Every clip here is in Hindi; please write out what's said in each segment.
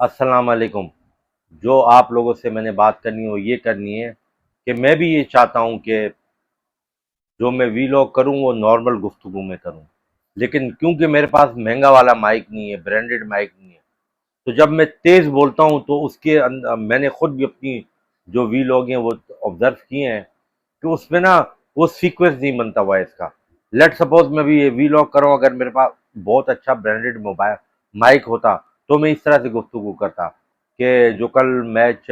अस्सलाम वालेकुम। जो आप लोगों से मैंने बात करनी है वो ये करनी है कि मैं भी ये चाहता हूँ कि जो मैं वीलॉग करूँ वो नॉर्मल गुफ्तगू में करूँ, लेकिन क्योंकि मेरे पास महंगा वाला माइक नहीं है, ब्रांडेड माइक नहीं है, तो जब मैं तेज़ बोलता हूँ तो उसके मैंने खुद भी अपनी जो वीलॉग हैं वो ऑब्जर्व किए हैं कि उसमें ना वो सीक्वेंस नहीं बनता वॉइस का। लेट सपोज मैं भी ये वीलॉग कर रहा हूँ, अगर मेरे पास बहुत अच्छा ब्रांडेड मोबाइल माइक होता तो मैं इस तरह से गुफ्तगू करता कि जो कल मैच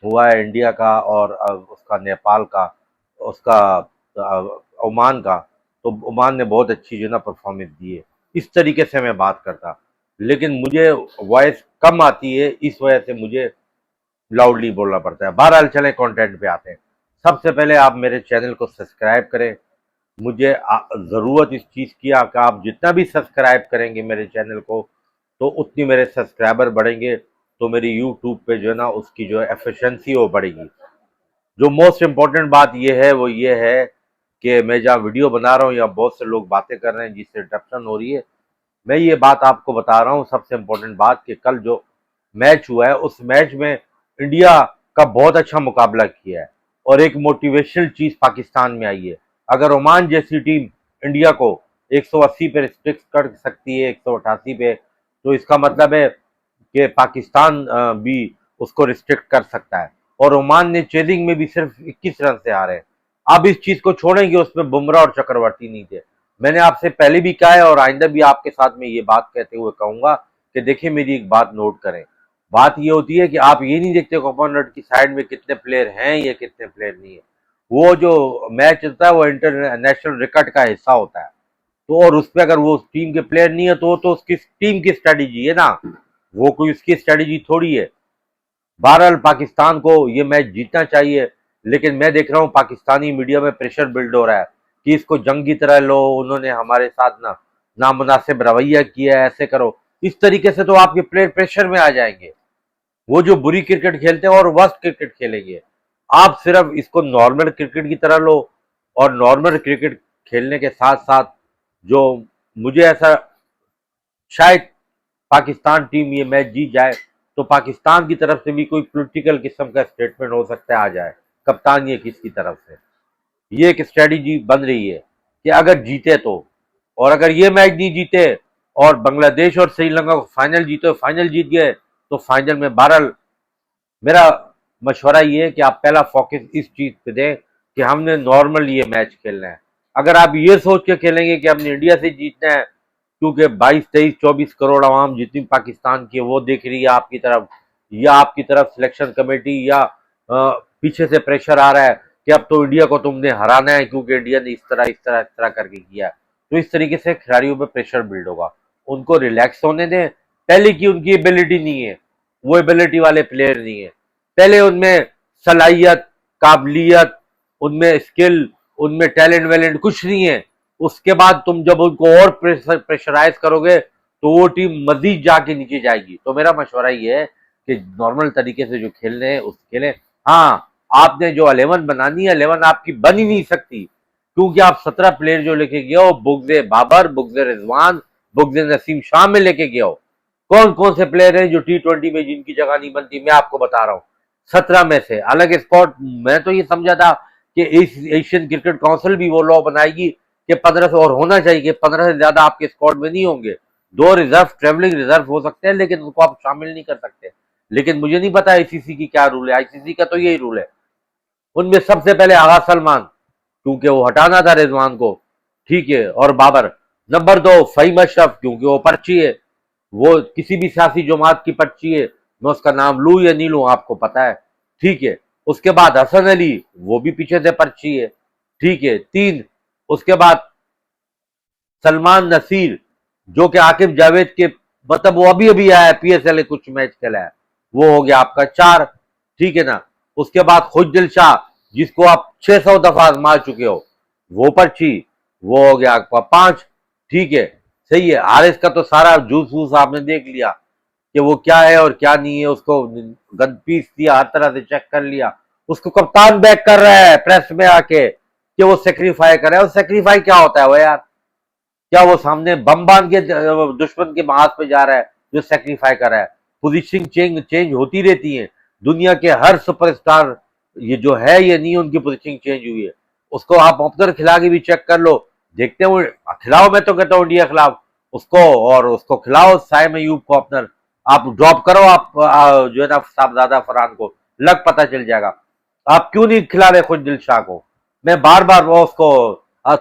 हुआ है इंडिया का और उसका नेपाल का, उसका ओमान का, तो ओमान ने बहुत अच्छी जो है ना परफॉर्मेंस दी है, इस तरीके से मैं बात करता। लेकिन मुझे वॉइस कम आती है, इस वजह से मुझे लाउडली बोलना पड़ता है। बहरहाल चलें कंटेंट पे आते हैं। सबसे पहले आप मेरे चैनल को सब्सक्राइब करें। मुझे ज़रूरत इस चीज़ की कि आप जितना भी सब्सक्राइब करेंगे मेरे चैनल को, तो उतनी मेरे सब्सक्राइबर बढ़ेंगे, तो मेरी यूट्यूब पे जो है ना उसकी जो है एफिशिएंसी वो बढ़ेगी। जो मोस्ट इम्पोर्टेंट बात ये है वो ये है कि मैं जहाँ वीडियो बना रहा हूँ या बहुत से लोग बातें कर रहे हैं जिससे इंटरप्शन हो रही है, मैं ये बात आपको बता रहा हूँ सबसे इम्पोर्टेंट बात कि कल जो मैच हुआ है उस मैच में इंडिया का बहुत अच्छा मुकाबला किया है और एक मोटिवेशनल चीज पाकिस्तान में आई है। अगर ओमान जैसी टीम इंडिया को 180 पे रिस्ट्रिक्ट कर सकती है, 188 पे, तो इसका मतलब है कि पाकिस्तान भी उसको रिस्ट्रिक्ट कर सकता है। और ओमान ने चेजिंग में भी सिर्फ 21 रन से हारे हैं। अब इस चीज को छोड़ेंगे, उसमें बुमराह और चक्रवर्ती नहीं थे। मैंने आपसे पहले भी कहा है और आइंदा भी आपके साथ में ये बात कहते हुए कहूंगा कि देखिए मेरी एक बात नोट करें। बात ये होती है कि आप ये नहीं देखते ओपोनेंट की साइड में कितने प्लेयर हैं या कितने प्लेयर नहीं है। वो जो मैच चलता है वो इंटरनेशनल रिकॉर्ड का हिस्सा होता है। तो और उसमें अगर वो टीम के प्लेयर नहीं है तो वो तो उसकी टीम की स्ट्रेटेजी है ना, वो कोई उसकी स्ट्रेटेजी थोड़ी है। बहरहाल पाकिस्तान को ये मैच जीतना चाहिए, लेकिन मैं देख रहा हूँ पाकिस्तानी मीडिया में प्रेशर बिल्ड हो रहा है कि इसको जंग की तरह लो, उन्होंने हमारे साथ ना नामुनासिब रवैया किया है, ऐसे करो। इस तरीके से तो आपके प्लेयर प्रेशर में आ जाएंगे, वो जो बुरी क्रिकेट खेलते हैं और वर्स्ट क्रिकेट खेलेंगे। आप सिर्फ इसको नॉर्मल क्रिकेट की तरह लो, और नॉर्मल क्रिकेट खेलने के साथ साथ जो मुझे ऐसा शायद पाकिस्तान टीम ये मैच जीत जाए तो पाकिस्तान की तरफ से भी कोई पॉलिटिकल किस्म का स्टेटमेंट हो सकता है आ जाए, कप्तान ये किसकी तरफ से। ये एक स्ट्रेटजी बन रही है कि अगर जीते तो, और अगर ये मैच नहीं जीते और बांग्लादेश और श्रीलंका को फाइनल जीते, फाइनल जीत गए, तो फाइनल में बहरहाल मेरा मशवरा ये है कि आप पहला फोकस इस चीज पे दें कि हमने नॉर्मल ये मैच खेलना है। अगर आप ये सोच के खेलेंगे कि हमने इंडिया से जीतना है क्योंकि 22 23 24 करोड़ आवाम जितनी पाकिस्तान की है वो देख रही है आपकी तरफ, या आपकी तरफ सिलेक्शन कमेटी या पीछे से प्रेशर आ रहा है कि अब तो इंडिया को तुमने हराना है क्योंकि इंडिया ने इस तरह करके किया है, तो इस तरीके से खिलाड़ियों में प्रेशर बिल्ड होगा। उनको रिलैक्स होने दें। पहले की उनकी एबिलिटी नहीं है, वो एबिलिटी वाले प्लेयर नहीं है। पहले उनमें सलाहियत, काबिलियत, उनमें स्किल, उनमें टैलेंट वैलेंट कुछ नहीं है। उसके बाद तुम जब उनको और प्रेशराइज करोगे तो वो टीम मजीद जाके नीचे जाएगी। तो मेरा मशवरा ये है कि नॉर्मल तरीके से जो खेलने हैं उस खेलें। हाँ, आपने जो 11 बनानी है 11 आपकी बन ही नहीं सकती, क्योंकि आप 17 प्लेयर जो लेके गए हो, बुग्जे बाबर, बुग्जे रिजवान, बुग्जे नसीम शाह में लेके गए हो। कौन कौन से प्लेयर हैं जो T20 में जिनकी जगह नहीं बनती, मैं आपको बता रहा हूँ। 17 में से अलग स्पॉट। मैं तो ये समझा था कि एशियन क्रिकेट काउंसिल भी वो लॉ बनाएगी कि 15 से और होना चाहिए कि 15 से ज्यादा आपके स्क्वाड में नहीं होंगे। दो रिजर्व, ट्रेवलिंग रिजर्व हो सकते हैं, लेकिन उनको आप शामिल नहीं कर सकते। लेकिन मुझे नहीं पता आईसीसी की क्या रूल है, आईसीसी का तो यही रूल है। उनमें सबसे पहले आगा सलमान, क्योंकि वो हटाना था रिजवान को, ठीक है, और बाबर। नंबर 2 फहीम अशरफ, क्योंकि वो पर्ची है, वो किसी भी सियासी जमात की पर्ची है, मैं उसका नाम लूं या नहीं लूं आपको पता है, ठीक है। उसके बाद हसन अली, वो भी पीछे से पर्ची है, ठीक है, 3। उसके बाद सलमान नसीर, जो कि आकिब जावेद के, मतलब वो अभी अभी आया है, पीएसएल कुछ मैच खेला है, वो हो गया आपका 4, ठीक है ना। उसके बाद खुशदिल शाह, जिसको आप 600 दफा मार चुके हो, वो पर्ची, वो हो गया आपका 5, ठीक है। सही है। हारिस का तो सारा जूस वूस आपने देख लिया कि वो क्या है और क्या नहीं है, उसको गन पीस दिया, हर तरह से चेक कर लिया। उसको कप्तान बैक कर रहा है प्रेस में आके कि वो सेक्रीफाई करे। और सेक्रीफाई क्या होता है वो यार? क्या वो सामने बम बांध के दुश्मन के हाथ पे जा रहा है जो सेक्रीफाई कर रहा है? पोजीशनिंग चेंज चेंज होती रहती है। दुनिया के हर सुपरस्टार ये जो है ये नहीं उनकी पोजीशनिंग चेंज हुई है। उसको आप ओपनर खिला के भी चेक कर लो, देखते हो खिलाओ, मैं तो कहता हूँ इंडिया खिलाफ उसको, और उसको खिलाओ साइम अयूब को ओपनर, आप ड्रॉप करो, आप जो है ना साहबजादा फरहान को, लग पता चल जाएगा। आप क्यों नहीं खिला रहे खुद दिल शाह को? मैं बार बार वो उसको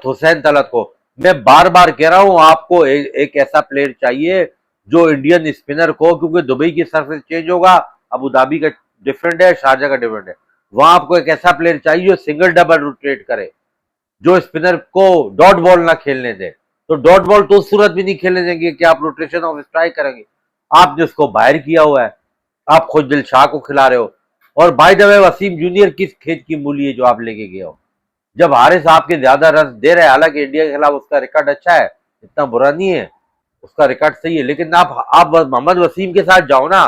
हुसैन तलत को मैं बार बार कह रहा हूं आपको एक ऐसा प्लेयर चाहिए जो इंडियन स्पिनर को, क्योंकि दुबई की सरफेस चेंज होगा, अबू धाबी का डिफरेंट है, शारजा का डिफरेंट है, वहां आपको एक ऐसा प्लेयर चाहिए जो सिंगल डबल रोटेट करे, जो स्पिनर को डॉट बॉल ना खेलने दे। तो डॉट बॉल तो उस सूरत भी नहीं खेलने देंगे कि आप रोटेशन ऑफ स्ट्राइक करेंगे। आपने उसको बाहर किया हुआ है, आप खुद दिल शाह को खिला रहे हो। और by the way Wasim junior किस खेत की मूली है जो आप लेके गए हो? जब हारिस आपके ज्यादा रन दे रहे हैं, हालांकि इंडिया के खिलाफ उसका रिकॉर्ड अच्छा है, इतना बुरा नहीं है, उसका रिकॉर्ड सही है, लेकिन आप मोहम्मद वसीम के साथ जाओ ना,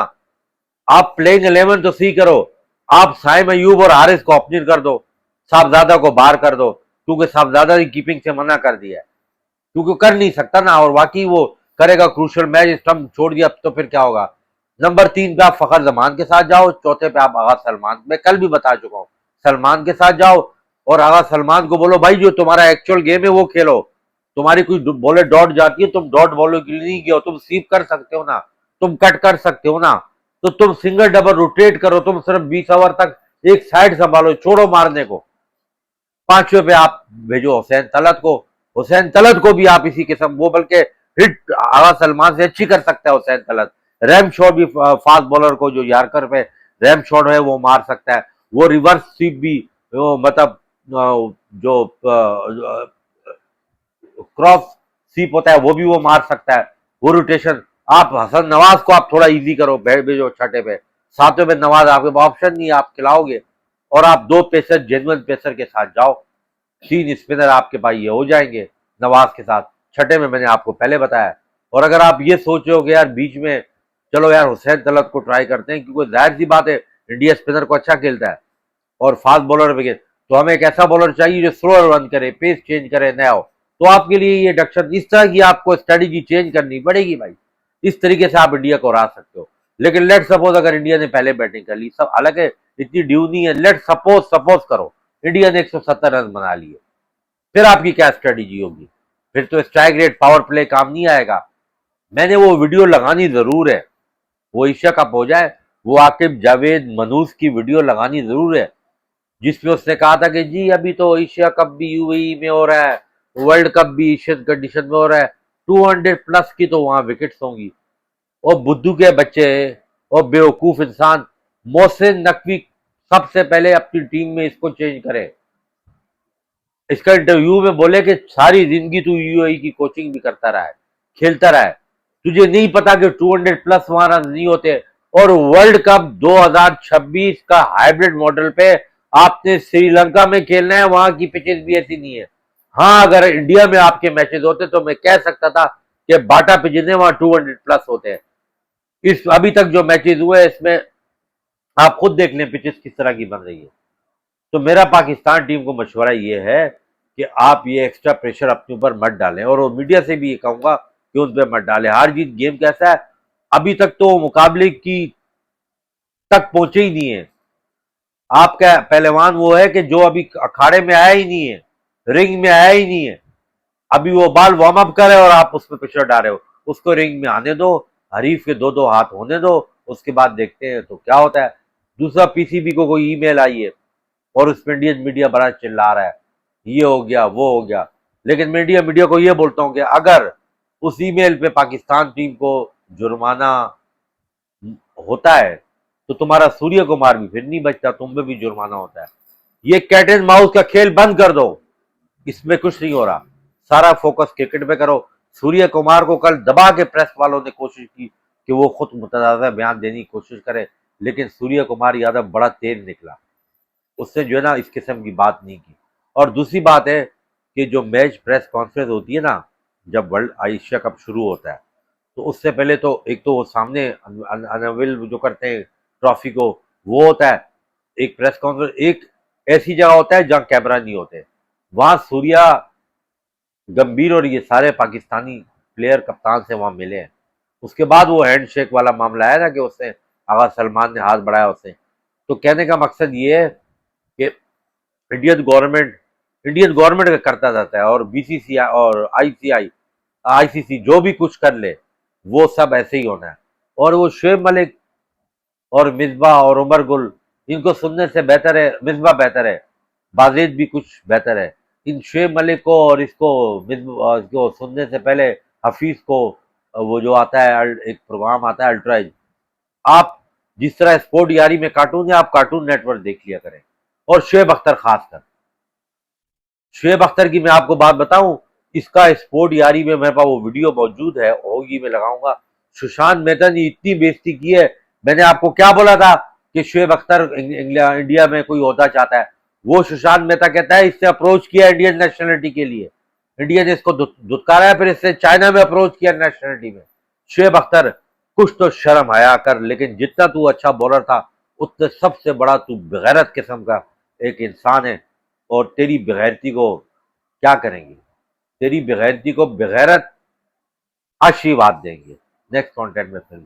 आप प्लेइंग 11 तो सी करो, आप साइम अयूब और हारिस को ओपनिंग कर दो, साहबजादा को बाहर कर दो, क्योंकि साहबजादा की कीपिंग से मना कर दिया है, क्योंकि कर नहीं सकता ना, और बाकी वो करेगा क्रूशल मैच, स्टंप छोड़ दिया तो फिर क्या होगा? नंबर 3 पे आप फखर जमान के साथ जाओ, चौथे पे आप आगा सलमान, मैं कल भी बता चुका हूं, सलमान के साथ जाओ और आगा सलमान को बोलो भाई जो तुम्हारा एक्चुअल गेम है वो खेलो, तुम्हारी कोई बॉलें डॉट जाती है, तुम डॉट बॉलों के लिए नहीं गए हो, तुम सीप कर सकते हो ना, तुम कट कर सकते हो ना, तो तुम सिंगल डबल रोटेट करो, तुम सिर्फ 20 ओवर तक एक साइड संभालो, छोड़ो मारने को। 5वें पे आप भेजो हुसैन तलत को, हुसैन तलत को भी आप इसी किस्म, वो बल्कि हिट आगा सलमान से अच्छी कर सकता है हुसैन तलत, रैम शॉट भी फास्ट बॉलर को जो यार्कर पे रैम शॉट है वो मार सकता है, वो रिवर्स स्वीप भी मतलब जो क्रॉस स्वीप होता है वो भी वो मार सकता है, वो रोटेशन। आप हसन नवाज को आप थोड़ा इजी करो, भेजो छठे पे, 7वें पे नवाज आपके ऑप्शन नहीं है, आप खिलाओगे, और आप 2 पेसर जेनुअन पेसर के साथ जाओ, 3 स्पिनर आपके पास ये हो जाएंगे नवाज के साथ, छठे में मैंने आपको पहले बताया। और अगर आप ये सोच रहे हो कि यार बीच में चलो यार हुसैन तलत को ट्राई करते हैं, क्योंकि जाहिर सी बात है इंडिया स्पिनर को अच्छा खेलता है और फास्ट बॉलर भी, तो हमें एक ऐसा बॉलर चाहिए जो स्लोअर रन करे, पेस चेंज करे, नया हो, तो आपके लिए ये डक्शन इस तरह की आपको स्ट्रेटेजी चेंज करनी पड़ेगी भाई, इस तरीके से आप इंडिया को हरा सकते हो। लेकिन लेट सपोज अगर इंडिया ने पहले बैटिंग कर ली, सब हालांकि इतनी ड्यू नहीं है, लेट सपोज करो इंडिया ने 170 रन बना लिए, फिर आपकी क्या स्ट्रेटेजी होगी? फिर तो स्ट्राइक रेट पावर प्ले काम नहीं आएगा। मैंने वो वीडियो लगानी जरूर है, वो एशिया कप हो जाए, वो आकिब जावेद मनूस की वीडियो लगानी जरूर है, जिसमें उसने कहा था कि जी अभी तो एशिया कप भी यूएई में हो रहा है, वर्ल्ड कप भी एशियन कंडीशन में हो रहा है, 200 प्लस की तो वहां विकेट्स होंगी, और बुद्धू के बच्चे और बेवकूफ इंसान मोहसिन नकवी सबसे पहले अपनी टीम में इसको चेंज करे। इसका इंटरव्यू में बोले कि सारी जिंदगी तू यूएई की कोचिंग भी करता रहा है, खेलता रहा है, तुझे नहीं पता कि 200 प्लस वहां रन नहीं होते, और वर्ल्ड कप 2026 का हाइब्रिड मॉडल पे आपने श्रीलंका में खेलना है, वहां की पिचेस भी ऐसी नहीं है। हाँ, अगर इंडिया में आपके मैचेस होते तो मैं कह सकता था कि बाटा पिचेस है वहां 200 प्लस होते हैं। इस अभी तक जो मैचेस हुए इसमें आप खुद देख लें पिचेस किस तरह की बन रही है। तो मेरा पाकिस्तान टीम को मशवरा ये है कि आप ये एक्स्ट्रा प्रेशर अपने ऊपर मत डालें, और मीडिया से भी ये कहूंगा कि उस पर मत डालें। हार जीत गेम कैसा है, अभी तक तो मुकाबले की तक पहुंचे ही नहीं है। आपका पहलवान वो है कि जो अभी अखाड़े में आया ही नहीं है, रिंग में आया ही नहीं है, अभी वो बॉल वार्म अप करे और आप उस पर प्रेशर डाल रहे हो, उसको रिंग में आने दो, हरीफ के 2-2 हाथ होने दो, उसके बाद देखते हैं तो क्या होता है। दूसरा, पीसीबी को कोई ईमेल आई है और उसमें इंडियन मीडिया बड़ा चिल्ला रहा है, ये हो गया वो हो गया, लेकिन मीडिया को ये बोलता हूं कि अगर उस ईमेल पे पाकिस्तान टीम को जुर्माना होता है तो तुम्हारा सूर्य कुमार भी फिर नहीं बचता, तुम पे भी जुर्माना होता है। ये कैट एंड माउस का खेल बंद कर दो, इसमें कुछ नहीं हो रहा, सारा फोकस क्रिकेट पे करो। सूर्य कुमार को कल दबा के प्रेस वालों ने कोशिश की कि वो खुद मुतनाज़ा बयान देने की कोशिश करे, लेकिन सूर्य कुमार यादव बड़ा तेज निकला, उससे जो है ना इस किस्म की बात नहीं की। और दूसरी बात है कि जो मैच प्रेस कॉन्फ्रेंस होती है ना, जब वर्ल्ड एशिया कप शुरू होता है, तो उससे पहले तो एक तो वो सामने अनविल जो करते हैं ट्रॉफी को, वो होता है एक प्रेस कॉन्फ्रेंस, एक ऐसी जगह होता है जहां कैमरा नहीं होते, वहां सूर्या गंभीर और ये सारे पाकिस्तानी प्लेयर कप्तान से वहां मिले हैं, उसके बाद वो हैंडशेक वाला मामला है ना कि उसने आगा सलमान ने हाथ बढ़ाया उसने। तो कहने का मकसद ये है कि इंडियन गवर्नमेंट का करता जाता है, और बीसीसीआई और आईसीसी जो भी कुछ कर ले वो सब ऐसे ही होना है। और वो शुएब मलिक और मिसबा और उमर गुल, इनको सुनने से बेहतर है मिसबा बेहतर है, बाजिद भी कुछ बेहतर है। इन शुएब मलिक को और इसको सुनने से पहले हफीज को, वो जो आता है एक प्रोग्राम आता है अल्ट्राइज, आप जिस तरह स्पोर्ट यारी में कार्टून है, आप कार्टून नेटवर्क देख लिया करें। और शुएब अख्तर खासकर, शुएब अख्तर की मैं आपको बात बताऊं, इसका स्पोर्ट यारी में मेरे पास वो वीडियो मौजूद है, होगी मैं लगाऊंगा। सुशांत मेहता ने इतनी बेइज्जती की है। मैंने आपको क्या बोला था कि शुएब अख्तर इंडिया में कोई होता चाहता है, वो सुशांत मेहता कहता है इससे अप्रोच किया इंडियन नेशनलिटी के लिए, इंडिया ने इसको धुतकारा है, फिर इससे चाइना में अप्रोच किया नेशनलिटी में। शुएब अख्तर, कुछ तो शर्म आया कर, लेकिन जितना तू अच्छा बॉलर था उतने सबसे बड़ा तू बेगैरत किस्म का एक इंसान है। और तेरी बेगैरती को क्या करेंगे, तेरी बेगैरती को बेगैरत आशीर्वाद देंगे। नेक्स्ट कंटेंट में फिर